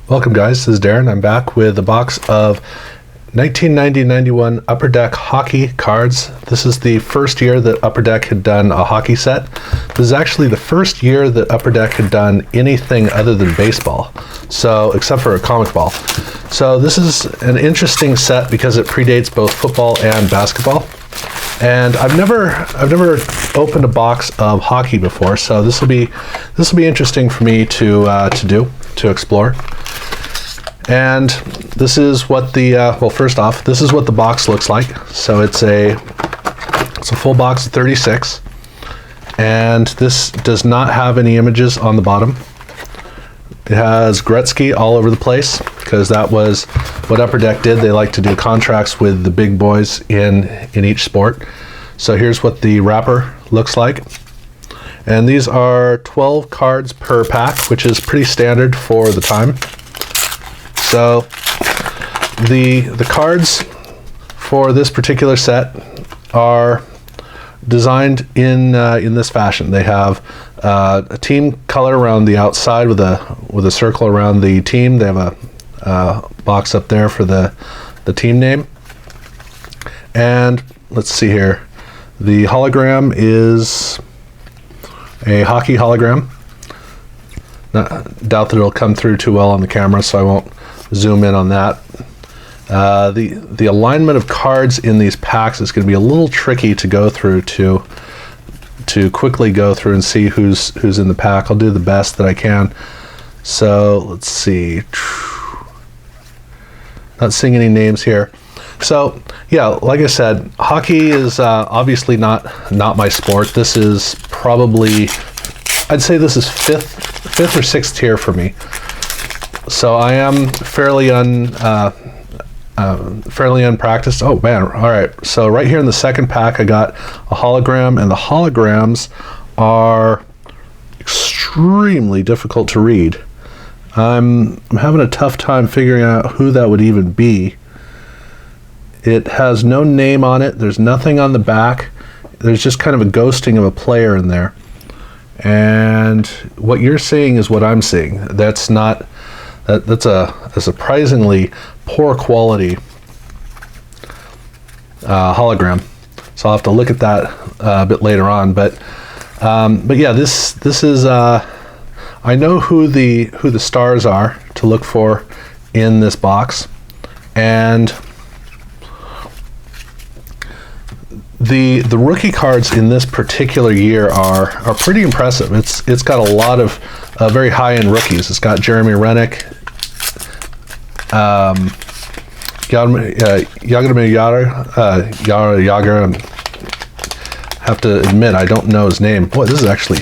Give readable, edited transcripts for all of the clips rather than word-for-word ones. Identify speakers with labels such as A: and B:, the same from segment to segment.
A: Welcome guys, this is Darren. I'm back with a box of 1990-91 Upper Deck hockey cards. This is the first year that Upper Deck had done a hockey set. This is actually the first year that Upper Deck had done anything other than baseball, so except for a comic ball. So this is an interesting set because it predates both football and basketball. And I've never opened a box of hockey before, so this will be interesting for me to explore. And this is what the well, first off, this is what the box looks like. So it's a full box of 36, and this does not have any images on the bottom. It has Gretzky all over the place because that was what Upper Deck did. They like to do contracts with the big boys in each sport. So here's what the wrapper looks like. And these are 12 cards per pack, which is pretty standard for the time. So the cards for this particular set are designed in this fashion. They have a team color around the outside with a circle around the team. They have a box up there for the team name. And let's see here. The hologram is a hockey hologram. Doubt that it'll come through too well on the camera, so I won't zoom in on that. The alignment of cards in these packs is going to be a little tricky to go through to quickly go through and see who's in the pack. I'll do the best that I can. So let's see. Not seeing any names here. So yeah, like I said, hockey is obviously not my sport. This is probably, I'd say this is fifth or sixth tier for me. So I am fairly unpracticed. Oh man, all right. So right here in the second pack, I got a hologram, and the holograms are extremely difficult to read. I'm having a tough time figuring out who that would even be. It has no name on it. There's nothing on the back. There's just kind of a ghosting of a player in there. And what you're seeing is what I'm seeing. That's a surprisingly poor quality hologram. So I'll have to look at that a bit later on. But yeah, this is I know who the stars are to look for in this box, and the rookie cards in this particular year are pretty impressive. It's got a lot of very high-end rookies. It's got Jeremy Roenick, Jagr. I have to admit, I don't know his name. Boy, this is actually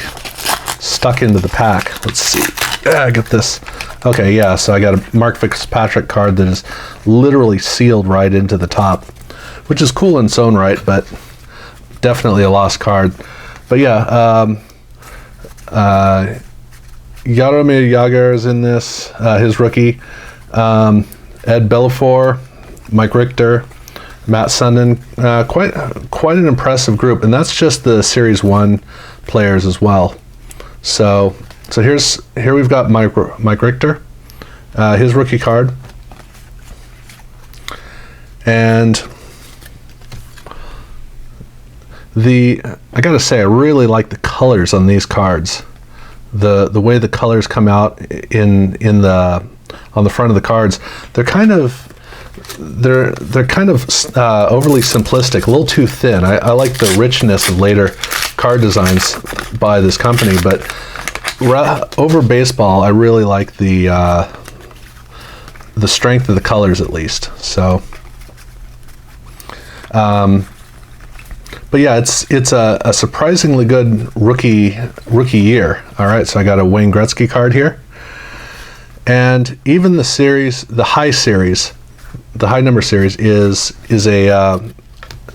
A: stuck into the pack. Let's see. Get this. Okay, yeah, so I got a Mark Fitzpatrick card that is literally sealed right into the top, which is cool in its own right, but definitely a lost card. But yeah, Jaromir Jagr is in this, his rookie. Ed Belfour, Mike Richter, Matt Sundin, quite an impressive group, and that's just the Series 1 players as well. So here we've got Mike Richter, his rookie card, and I gotta say, I really like the colors on these cards. The way the colors come out on the front of the cards, they're kind of overly simplistic, a little too thin. I like the richness of later card designs by this company, but over baseball, I really like the strength of the colors, at least. So, but yeah, it's a surprisingly good rookie year. All right, so I got a Wayne Gretzky card here. And even the series, the high number series is it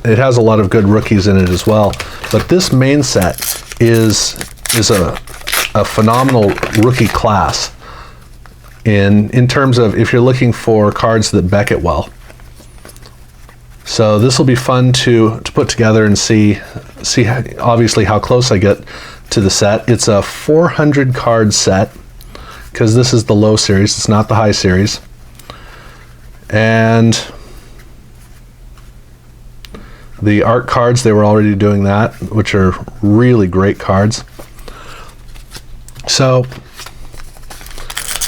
A: has a lot of good rookies in it as well. But this main set is a phenomenal rookie class in terms of if you're looking for cards that Beckett well. So this will be fun to put together and see obviously how close I get to the set. It's a 400 card set. because this is the low series, it's not the high series. And the art cards, they were already doing that, which are really great cards. So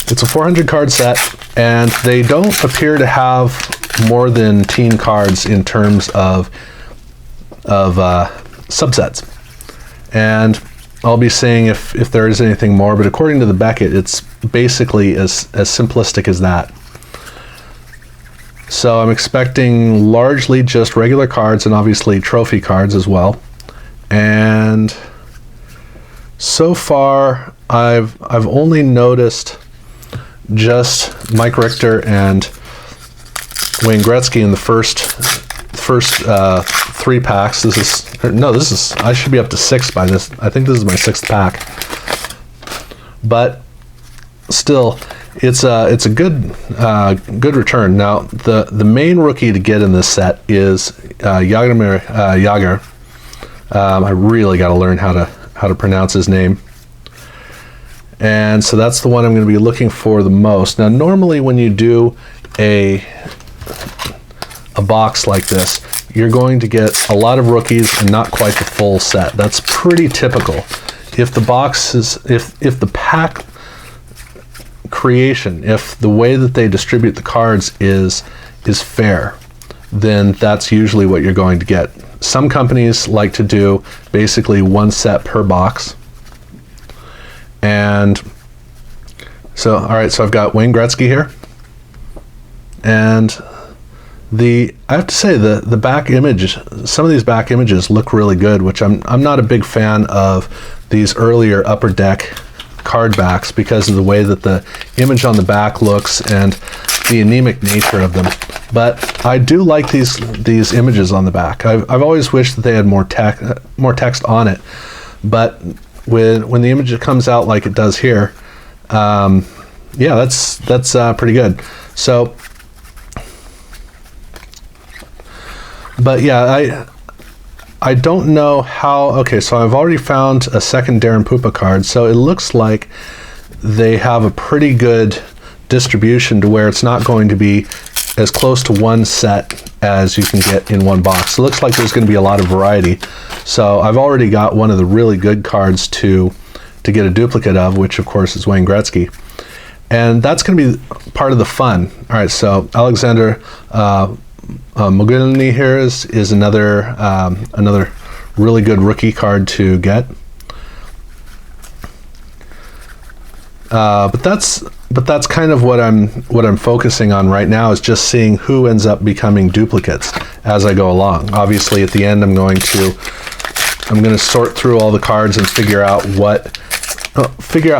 A: it's a 400 card set, and they don't appear to have more than teen cards in terms of subsets. And I'll be saying if there is anything more, but according to the Beckett, it's basically as simplistic as that. So I'm expecting largely just regular cards and obviously trophy cards as well. And so far, I've only noticed just Mike Richter and Wayne Gretzky in the first 3 packs. I should be up to 6 by this. I think this is my 6th pack. But still, it's a good return. Now the main rookie to get in this set is Jagr. I really got to learn how to pronounce his name. And so that's the one I'm going to be looking for the most. Now normally when you do a box like this, you're going to get a lot of rookies and not quite the full set. That's pretty typical. If the box is, if the pack creation, if the way that they distribute the cards is fair, then that's usually what you're going to get. Some companies like to do basically 1 set per box. And so, all right, so I've got Wayne Gretzky here. And I have to say the back image, some of these back images look really good, which I'm not a big fan of these earlier Upper Deck card backs because of the way that the image on the back looks and the anemic nature of them. But I do like these images on the back. I've always wished that they had more text on it. But when the image comes out like it does here, yeah, that's pretty good. So, but yeah, I don't know how. Okay, so I've already found a second Darren Pupa card, so it looks like they have a pretty good distribution to where it's not going to be as close to 1 set as you can get in 1 box. It looks like there's going to be a lot of variety. So I've already got one of the really good cards to get a duplicate of, which of course is Wayne Gretzky. And that's going to be part of the fun. All right, so Alexander Mogilny here is another really good rookie card to get. But that's kind of what I'm focusing on right now, is just seeing who ends up becoming duplicates as I go along. Obviously, at the end, I'm going to sort through all the cards and figure out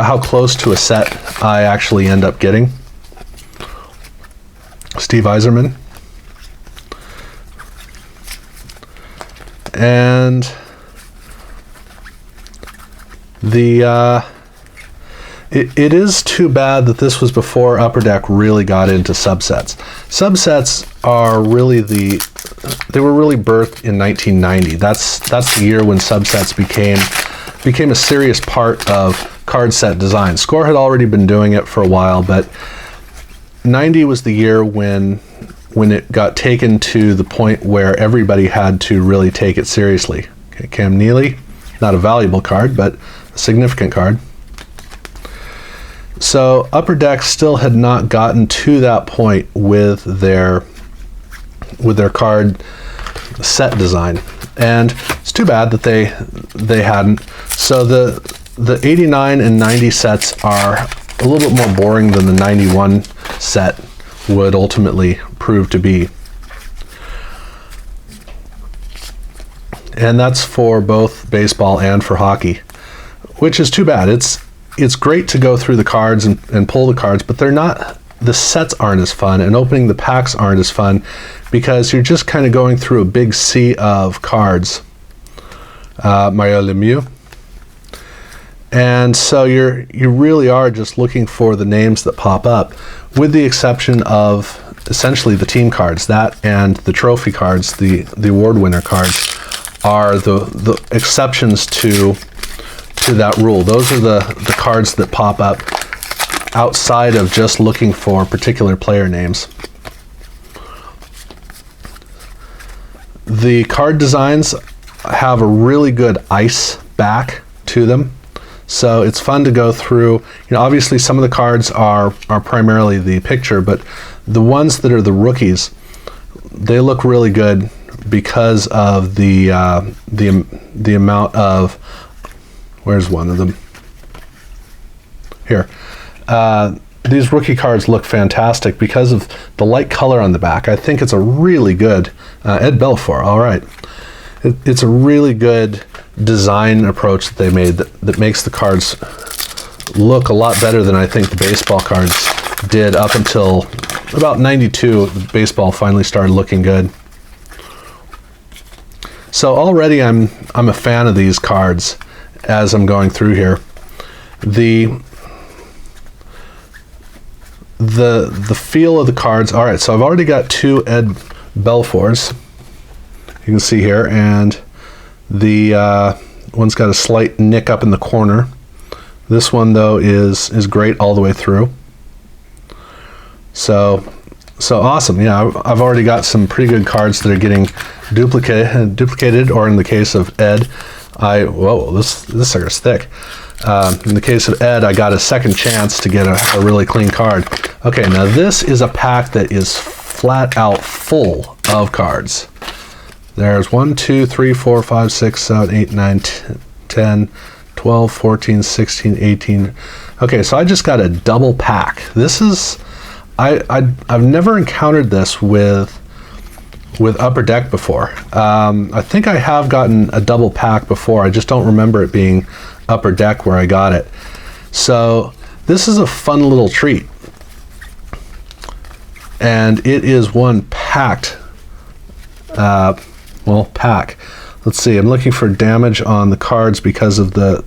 A: how close to a set I actually end up getting. Steve Yzerman. And it is too bad that this was before Upper Deck really got into subsets. Subsets are really they were really birthed in 1990. That's the year when subsets became a serious part of card set design. Score had already been doing it for a while, but 90 was the year when it got taken to the point where everybody had to really take it seriously. Okay, Cam Neely, not a valuable card, but a significant card. So Upper Deck still had not gotten to that point with their card set design, and it's too bad that they hadn't. So the 89 and 90 sets are a little bit more boring than the 91 set would ultimately prove to be. And that's for both baseball and for hockey, which is too bad. It's great to go through the cards and pull the cards, but the sets aren't as fun, and opening the packs aren't as fun because you're just kind of going through a big sea of cards. Mario Lemieux. And so you really are just looking for the names that pop up, with the exception of essentially the team cards. That and the trophy cards, the award winner cards, are the exceptions to that rule. Those are the cards that pop up outside of just looking for particular player names. The card designs have a really good ice back to them, so it's fun to go through. Obviously some of the cards are primarily the picture, but the ones that are the rookies, they look really good because of the amount of, where's one of them? Here. These rookie cards look fantastic because of the light color on the back. I think it's a really good, Ed Belfour, all right. It's a really good design approach that they made that makes the cards look a lot better than I think the baseball cards did up until about 92. Baseball finally started looking good. So already I'm a fan of these cards as I'm going through here. The feel of the cards. All right, so I've already got 2 Ed Belfours. You can see here, and the one's got a slight nick up in the corner. This one though is great all the way through. So awesome. Yeah, I've already got some pretty good cards that are getting duplicated, or in the case of Ed, whoa, this sucker's thick. In the case of Ed, I got a second chance to get a really clean card. Okay, now this is a pack that is flat out full of cards. There's 1, 2, 3, 4, 5, 6, 7, 8, 9, 10, 12, 14, 16, 18. Okay, so I just got a double pack. This is, I've never encountered this with Upper Deck before. I think I have gotten a double pack before. I just don't remember it being Upper Deck where I got it. So this is a fun little treat. And it is one packed, pack. Let's see, I'm looking for damage on the cards because of the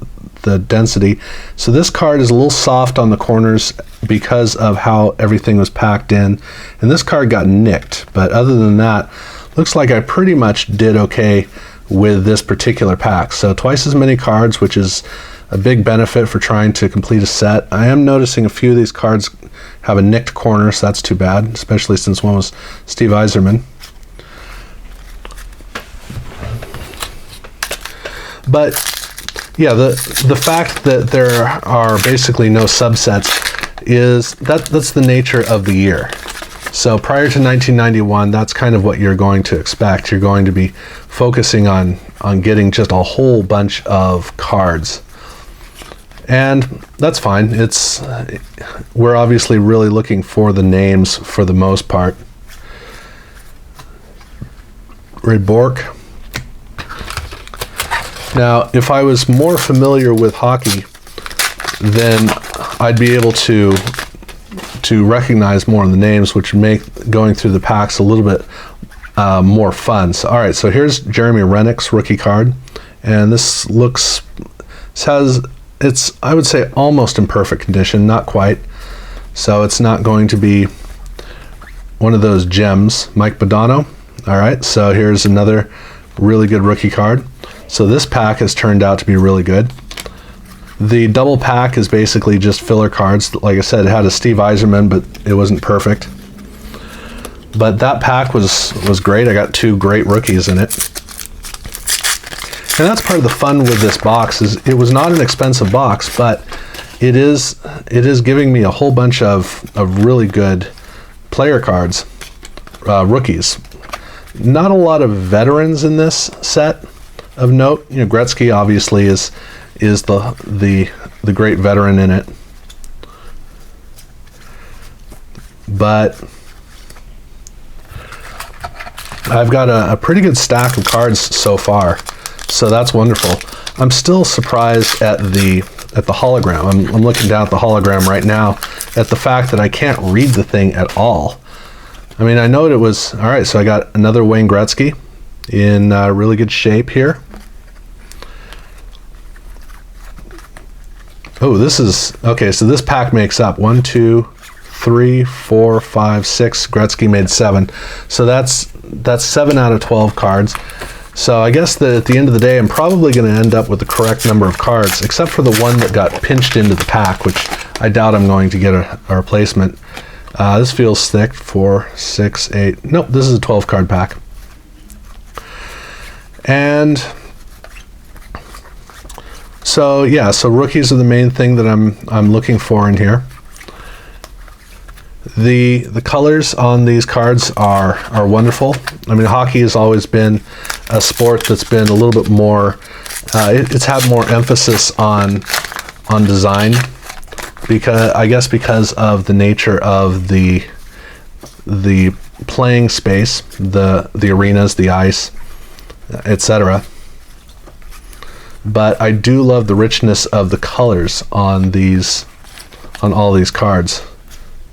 A: density. So this card is a little soft on the corners because of how everything was packed in. And this card got nicked, but other than that, looks like I pretty much did okay with this particular pack. So twice as many cards, which is a big benefit for trying to complete a set. I am noticing a few of these cards have a nicked corner, so that's too bad, especially since one was Steve Yzerman. But yeah, the fact that there are basically no subsets is that's the nature of the year. So prior to 1991, that's kind of what you're going to expect. You're going to be focusing on getting just a whole bunch of cards. And that's fine. We're obviously really looking for the names for the most part. Ray Bork. Now, if I was more familiar with hockey, then I'd be able to recognize more of the names, which would make going through the packs a little bit more fun. So, all right, so here's Jeremy Roenick's rookie card, and this it's, I would say, almost in perfect condition, not quite. So it's not going to be one of those gems. Mike Modano. All right, so here's another really good rookie card. So this pack has turned out to be really good. The double pack is basically just filler cards. Like I said, it had a Steve Yzerman, but it wasn't perfect. But that pack was great. I got 2 great rookies in it. And that's part of the fun with this box, is it was not an expensive box, but it is giving me a whole bunch of really good player cards, rookies. Not a lot of veterans in this set of note. Gretzky obviously is the great veteran in it, but I've got a pretty good stack of cards so far, so that's wonderful. I'm still surprised at the hologram. I'm looking down at the hologram right now at the fact that I can't read the thing at all. I mean, I know it was all right. So I got another Wayne Gretzky in really good shape here. Oh, this is okay. So this pack makes up 1, 2, 3, 4, 5, 6. Gretzky made 7. So that's 7 out of 12 cards. So I guess that at the end of the day, I'm probably going to end up with the correct number of cards, except for the one that got pinched into the pack, which I doubt I'm going to get a replacement. This feels thick. 4, 6, 8. Nope, this is a 12 card pack. And so yeah, so rookies are the main thing that I'm looking for in here. The colors on these cards are wonderful. I mean, hockey has always been a sport that's been a little bit more. It's had more emphasis on design, because of the nature of the playing space, the arenas, the ice, etc. But I do love the richness of the colors on all these cards.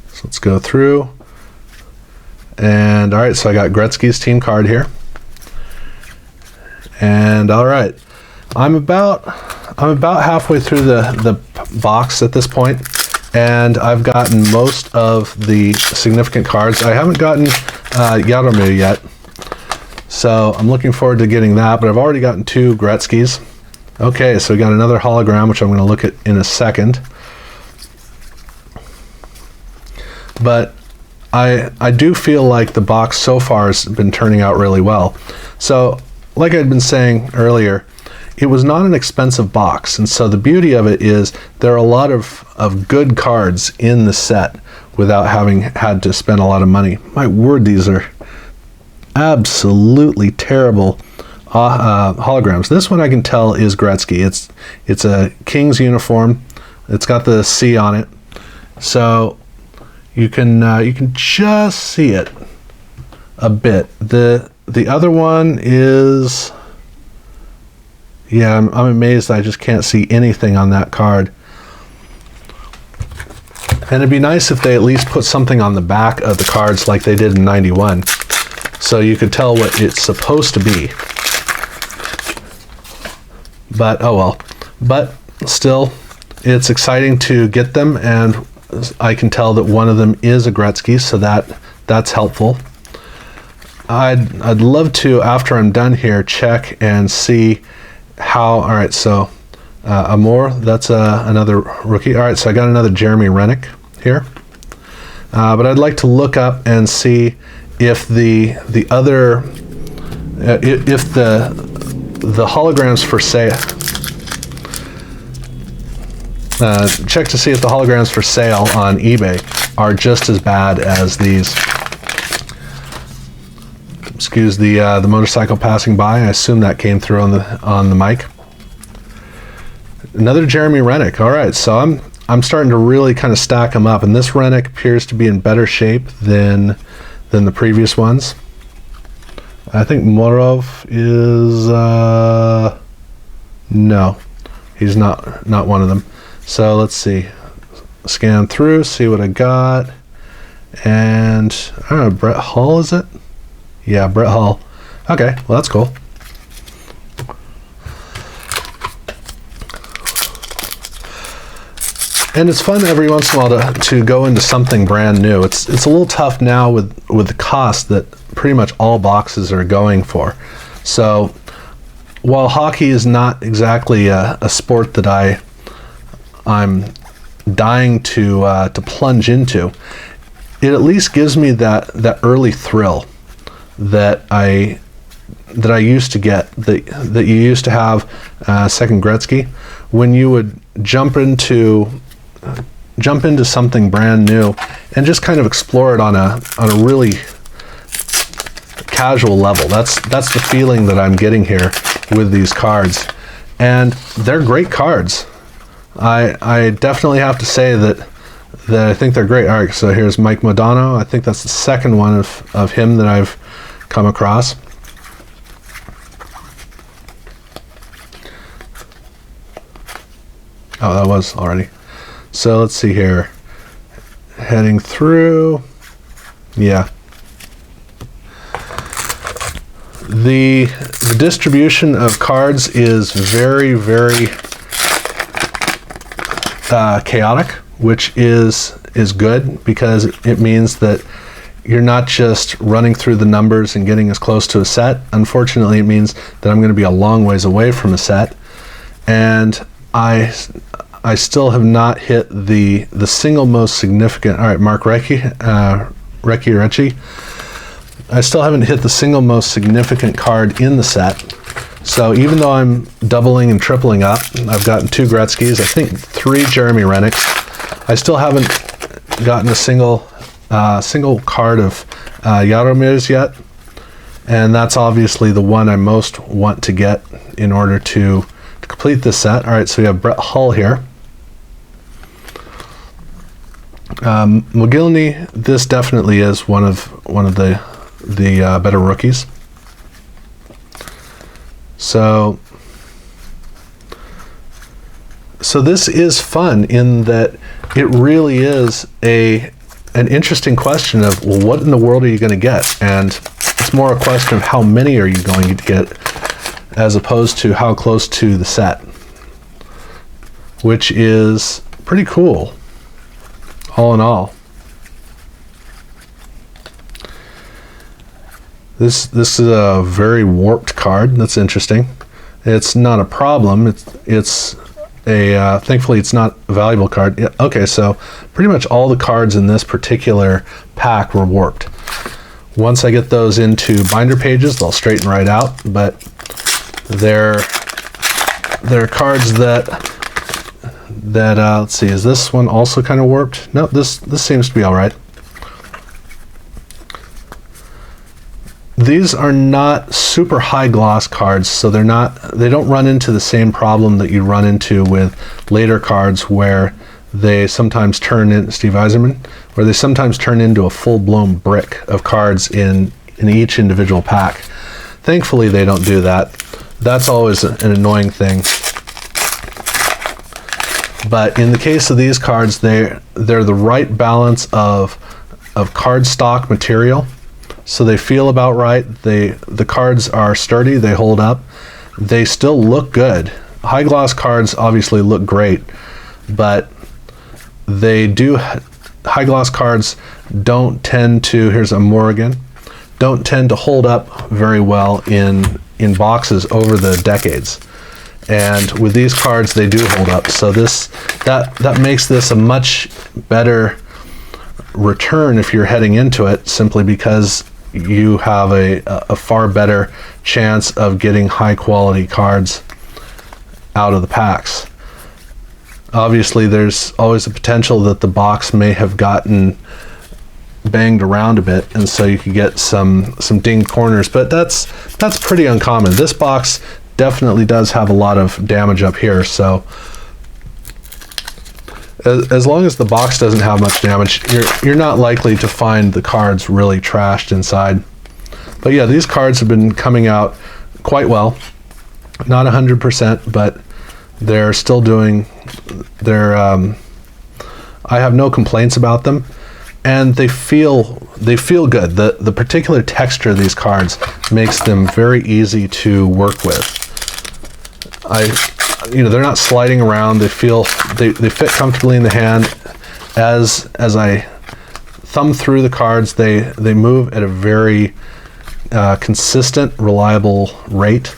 A: So let's go through. And all right, so I got Gretzky's team card here. And all right, I'm about halfway through the box at this point, and I've gotten most of the significant cards. I haven't gotten Jagr yet, so I'm looking forward to getting that, but I've already gotten 2 Gretzkys. Okay, so we got another hologram, which I'm going to look at in a second. But I do feel like the box so far has been turning out really well. So, like I'd been saying earlier, it was not an expensive box, and so the beauty of it is there are a lot of good cards in the set without having had to spend a lot of money. My word, these are absolutely terrible holograms. This one I can tell is Gretzky. It's a King's uniform. It's got the C on it, so you can just see it a bit. The other one is, yeah, I'm amazed I just can't see anything on that card. And it'd be nice if they at least put something on the back of the cards like they did in '91, so you could tell what it's supposed to be. But oh well. But still, it's exciting to get them, and I can tell that one of them is a Gretzky, so that's helpful. I'd love to, after I'm done here, check and see how. All right, so Amor, that's another rookie. All right, so I got another Jeremy Roenick here, but I'd like to look up and see if the other if the holograms for sale. Check to see if the holograms for sale on eBay are just as bad as these. Excuse the motorcycle passing by. I assume that came through on the mic. Another Jeremy Roenick. All right, so I'm starting to really kind of stack them up, and this Roenick appears to be in better shape than the previous ones. I think Morov is no, he's not one of them. So let's see, scan through, see what I got, and I don't know, Brett Hull, is it? Yeah, Brett Hull. Okay, well that's cool. And it's fun every once in a while to go into something brand new. It's a little tough now with the cost that pretty much all boxes are going for. So while hockey is not exactly a sport that I'm dying to plunge into, it at least gives me that early thrill that I used to get, that you used to have second Gretzky, when you would jump into something brand new and just kind of explore it on a really casual level. That's the feeling that I'm getting here with these cards, and they're great cards. I definitely have to say that I think they're great. All right, so here's Mike Modano. I think that's the second one of him that I've come across. Oh, that was already. So let's see here. Heading through. Yeah. The distribution of cards is very, very chaotic, which is good, because it means that you're not just running through the numbers and getting as close to a set. Unfortunately, it means that I'm going to be a long ways away from a set, and I I still have not hit the single most significant. All right, Mark Recchi. I still haven't hit the single most significant card in the set. So even though I'm doubling and tripling up, I've gotten 2 Gretzkys, I think 3 Jeremy Roenicks. I still haven't gotten a single card of Jaromir's yet, and that's obviously the one I most want to get in order to complete this set. All right, so we have Brett Hull here. Mogilny, this definitely is one of the better rookies. So this is fun in that it really is an interesting question of, well, what in the world are you going to get? And it's more a question of how many are you going to get as opposed to how close to the set, which is pretty cool, all in all. This is a very warped card. That's interesting. It's not a problem. It's a thankfully it's not a valuable card. Yeah, okay, so pretty much all the cards in this particular pack were warped. Once I get those into binder pages, they'll straighten right out. But they're cards that let's see, is this one also kind of warped? No, this seems to be all right. These are not super high gloss cards, so they don't run into the same problem that you run into with later cards where they sometimes turn in, Steve Yzerman, where they sometimes turn into a full-blown brick of cards in each individual pack. Thankfully, they don't do that. That's always an annoying thing. But in the case of these cards, they're the right balance of card stock material. So they feel about right. The cards are sturdy, they hold up. They still look good. High gloss cards obviously look great, but high gloss cards don't tend to, here's a Morrigan, don't tend to hold up very well in boxes over the decades. And with these cards, they do hold up. So that makes this a much better return if you're heading into it, simply because you have a far better chance of getting high quality cards out of the packs. Obviously, there's always a potential that the box may have gotten banged around a bit, and so you could get some dinged corners, but that's pretty uncommon. This box definitely does have a lot of damage up here, so as long as the box doesn't have much damage, you're not likely to find the cards really trashed inside. But yeah, these cards have been coming out quite well. Not 100%, but they're still doing I have no complaints about them, and they feel good. The particular texture of these cards makes them very easy to work with. They're not sliding around. They fit comfortably in the hand. As I thumb through the cards, they move at a very consistent, reliable rate,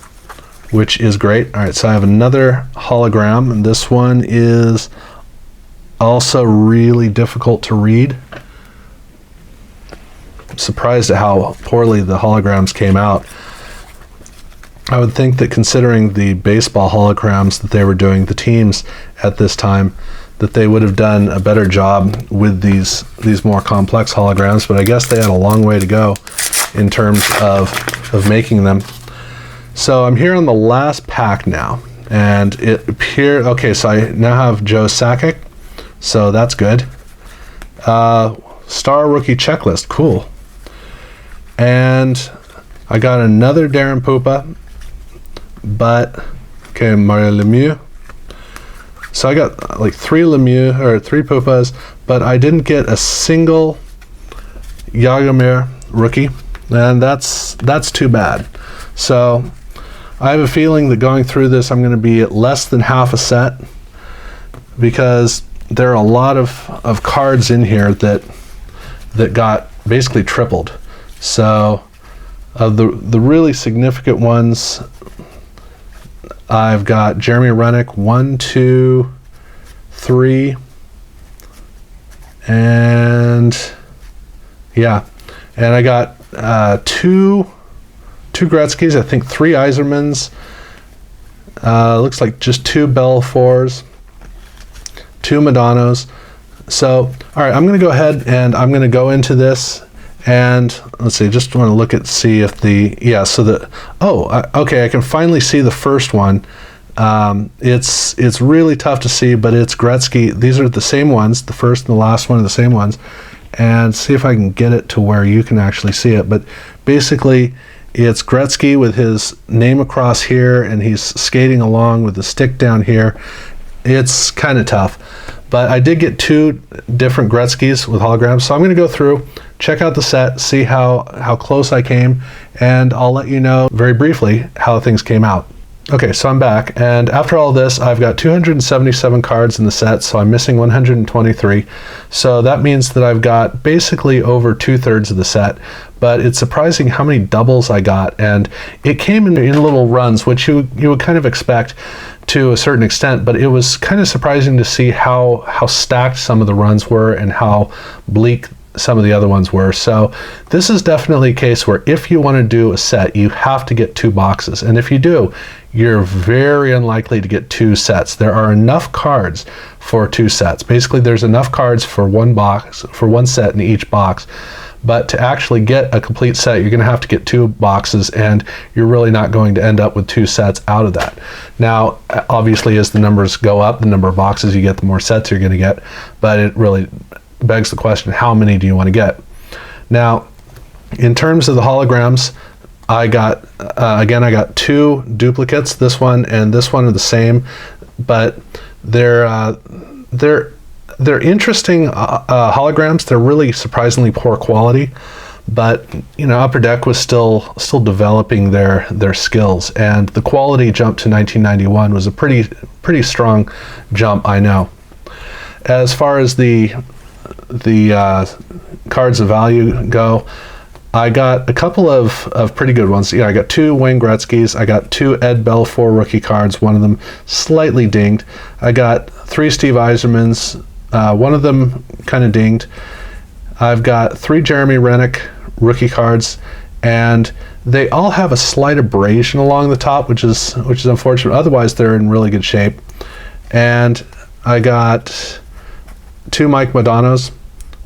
A: which is great. All right, so I have another hologram, and this one is also really difficult to read. I'm surprised at how poorly the holograms came out. I would think that considering the baseball holograms that they were doing, the teams at this time, that they would have done a better job with these more complex holograms, but I guess they had a long way to go in terms of making them. So I'm here on the last pack now, and it appears, okay, so I now have Joe Sakic, so that's good. Star Rookie Checklist, cool. And I got another Darren Pupa, but okay, Mario Lemieux. So I got like 3 Lemieux or 3 Pupas, but I didn't get a single Jagr rookie, and that's too bad. So I have a feeling that going through this, I'm going to be at less than half a set, because there are a lot of cards in here that got basically tripled. So the really significant ones, I've got Jeremy Roenick, 1, 2, 3, and yeah, and I got two Gretzkys, I think 3 Yzermans, looks like just 2 Belfours, 2 Modanos. So, all right, I'm going to go ahead and I'm going to go into this, and let's see, just want to look at, see if the, yeah, so the, okay, I can finally see the first one. It's really tough to see, but it's Gretzky. These are the same ones, the first and the last one are the same ones, and see if I can get it to where you can actually see it. But basically, it's Gretzky with his name across here, and he's skating along with the stick down here. It's kind of tough, but I did get 2 different Gretzkys with holograms, so I'm going to go through, check out the set, see how close I came, and I'll let you know very briefly how things came out. Okay, so I'm back, and after all this, I've got 277 cards in the set, so I'm missing 123. So that means that I've got basically over 2/3 of the set, but it's surprising how many doubles I got, and it came in little runs, which you would kind of expect to a certain extent, but it was kind of surprising to see how stacked some of the runs were and how bleak some of the other ones were. So this is definitely a case where if you want to do a set, you have to get 2 boxes, and if you do, you're very unlikely to get 2 sets. There are enough cards for 2 sets. Basically, there's enough cards for 1 box, for 1 set in each box, but to actually get a complete set, you're going to have to get 2 boxes, and you're really not going to end up with 2 sets out of that. Now, obviously, as the numbers go up, the number of boxes you get, the more sets you're going to get, but it really begs the question, how many do you want to get? Now, in terms of the holograms, I got, again, I got 2 duplicates. This one and this one are the same, but they're interesting holograms. They're really surprisingly poor quality, but you know, Upper Deck was still developing their skills, and the quality jump to 1991 was a pretty strong jump, I know. As far as the cards of value go, I got a couple of pretty good ones. Yeah, I got 2 Wayne Gretzkys. I got 2 Ed Belfour rookie cards, one of them slightly dinged. I got 3 Steve Yzermans, one of them kind of dinged. I've got 3 Jeremy Roenick rookie cards, and they all have a slight abrasion along the top, which is unfortunate. Otherwise, they're in really good shape. And I got 2 Mike Modanos,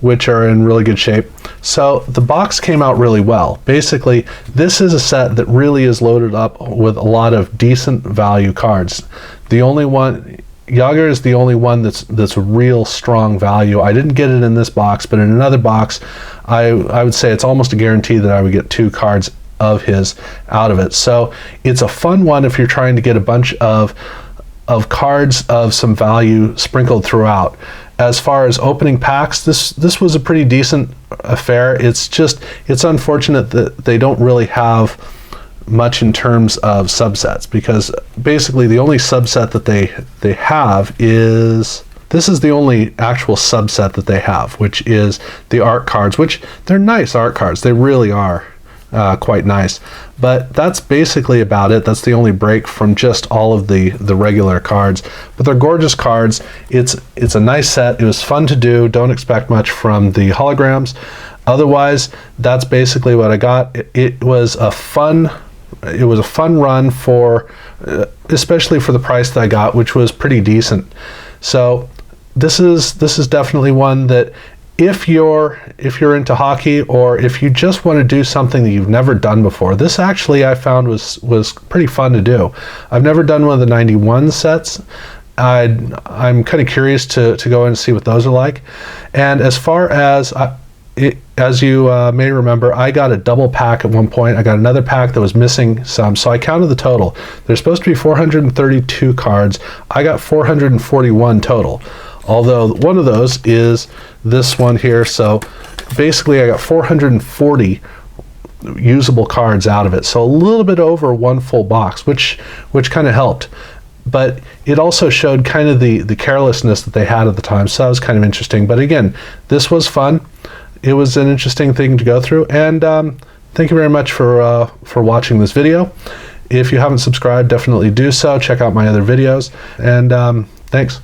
A: which are in really good shape. So the box came out really well. Basically, this is a set that really is loaded up with a lot of decent value cards. The only one, Jagr is the only one that's real strong value. I didn't get it in this box, but in another box, I would say it's almost a guarantee that I would get 2 cards of his out of it. So it's a fun one if you're trying to get a bunch of cards of some value sprinkled throughout. As far as opening packs, this was a pretty decent affair. It's unfortunate that they don't really have much in terms of subsets, because basically the only subset that they have is, this is the only actual subset that they have, which is the art cards, which they're nice art cards. They really are quite nice. But that's basically about it. That's the only break from just all of the regular cards. But they're gorgeous cards. It's a nice set. It was fun to do. Don't expect much from the holograms. Otherwise, that's basically what I got. It was a fun run for, especially for the price that I got, which was pretty decent. So this is definitely one that, if you're into hockey, or if you just want to do something that you've never done before, this actually I found was pretty fun to do. I've never done one of the 91 sets. I'm kind of curious to go in and see what those are like. And as far as as you may remember, I got a double pack at one point. I got another pack that was missing some, so I counted the total. There's supposed to be 432 cards. I got 441 total, although one of those is this one here. So basically I got 440 usable cards out of it, so a little bit over 1 full box, which kind of helped. But it also showed kind of the carelessness that they had at the time, so that was kind of interesting. But again, this was fun. It was an interesting thing to go through, and thank you very much for watching this video. If you haven't subscribed, definitely do so. Check out my other videos, and thanks.